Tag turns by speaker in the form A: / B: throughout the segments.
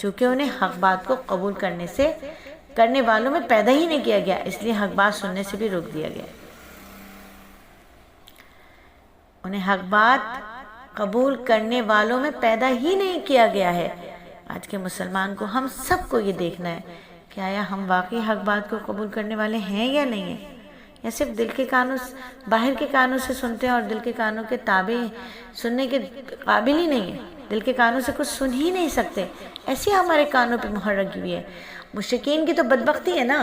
A: چونکہ انہیں حق بات کو قبول کرنے والوں میں پیدا ہی نہیں کیا گیا، اس لیے حق بات سننے سے بھی روک دیا گیا۔ انہیں حق بات قبول کرنے والوں میں پیدا ہی نہیں کیا گیا ہے۔ آج کے مسلمان کو، ہم سب کو یہ دیکھنا ہے کہ آیا ہم واقعی حق بات کو قبول کرنے والے ہیں یا نہیں ہیں، یا صرف دل کے کانوں، باہر کے کانوں سے سنتے ہیں اور دل کے کانوں کے تابع سننے کے قابل ہی نہیں ہیں، دل کے کانوں سے کچھ سن ہی نہیں سکتے، ایسے ہمارے کانوں پہ مہر لگی ہوئی ہے۔ مشرکین کی تو بدبختی ہے نا،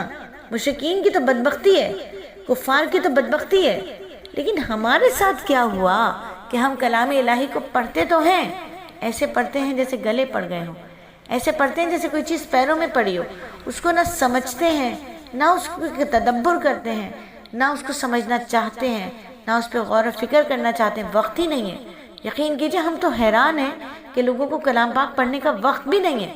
A: مشرکین کی تو بدبختی ہے، کفار کی تو بدبختی ہے، لیکن ہمارے ساتھ کیا ہوا کہ ہم کلام الہی کو پڑھتے تو ہیں، ایسے پڑھتے ہیں جیسے گلے پڑ گئے ہوں، ایسے پڑھتے ہیں جیسے کوئی چیز پیروں میں پڑی ہو، اس کو نہ سمجھتے ہیں، نہ اس کو تدبر کرتے ہیں، نہ اس کو سمجھنا چاہتے ہیں، نہ اس پہ غور و فکر کرنا چاہتے ہیں، وقت ہی نہیں ہے۔ یقین کیجئے ہم تو حیران ہیں کہ لوگوں کو کلام پاک پڑھنے کا وقت بھی نہیں ہے،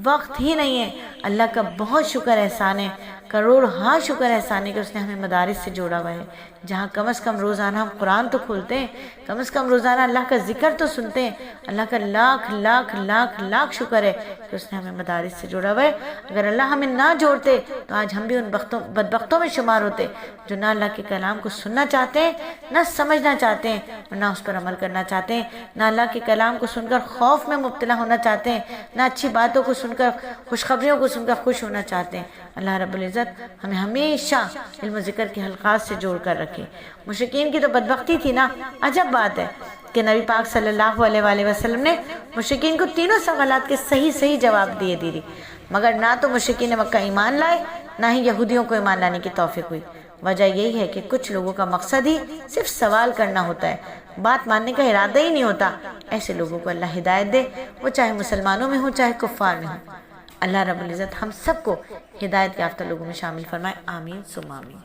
A: وقت ہی نہیں ہے۔ اللہ کا بہت شکر احسان ہے، کروڑ ہاں شکر احسان ہے کہ اس نے ہمیں مدارس سے جوڑا ہوا ہے، جہاں کم از کم روزانہ ہم قرآن تو کھولتے ہیں، کم از کم روزانہ اللہ کا ذکر تو سنتے ہیں۔ اللہ کا لاکھ لاکھ لاکھ لاکھ شکر ہے کہ اس نے ہمیں مدارس سے جوڑا ہوا ہے۔ اگر اللہ ہمیں نہ جوڑتے تو آج ہم بھی ان بدبختوں میں شمار ہوتے جو نہ اللہ کے کلام کو سننا چاہتے ہیں، نہ سمجھنا چاہتے ہیں، اور نہ اس پر عمل کرنا چاہتے ہیں، نہ اللہ کے کلام کو سن کر خوف میں مبتلا ہونا چاہتے ہیں، نہ اچھی باتوں کو سن کر، خوشخبریوں کو سن کر خوش ہونا چاہتے ہیں۔ اللہ رب العزت ہمیں ہمیشہ علم و ذکر کے حلقات سے جوڑ کر رکھے۔ مشرکین کی تو بدبختی تھی نا، عجب بات ہے کہ نبی پاک صلی اللہ علیہ وآلہ وسلم نے مشرکین کو تینوں سوالات کے صحیح جواب دیے دی، مگر نہ تو مشرکین مکہ ایمان لائے، نہ ہی یہودیوں کو ایمان لانے کی توفیق ہوئی۔ وجہ یہی ہے کہ کچھ لوگوں کا مقصد ہی صرف سوال کرنا ہوتا ہے، بات ماننے کا ارادہ ہی نہیں ہوتا۔ ایسے لوگوں کو اللہ ہدایت دے، وہ چاہے مسلمانوں میں ہو چاہے کفار میں ہو۔ اللہ رب العزت ہم سب کو ہدایت یافتہ لوگوں میں شامل فرمائے، آمین ثم آمین۔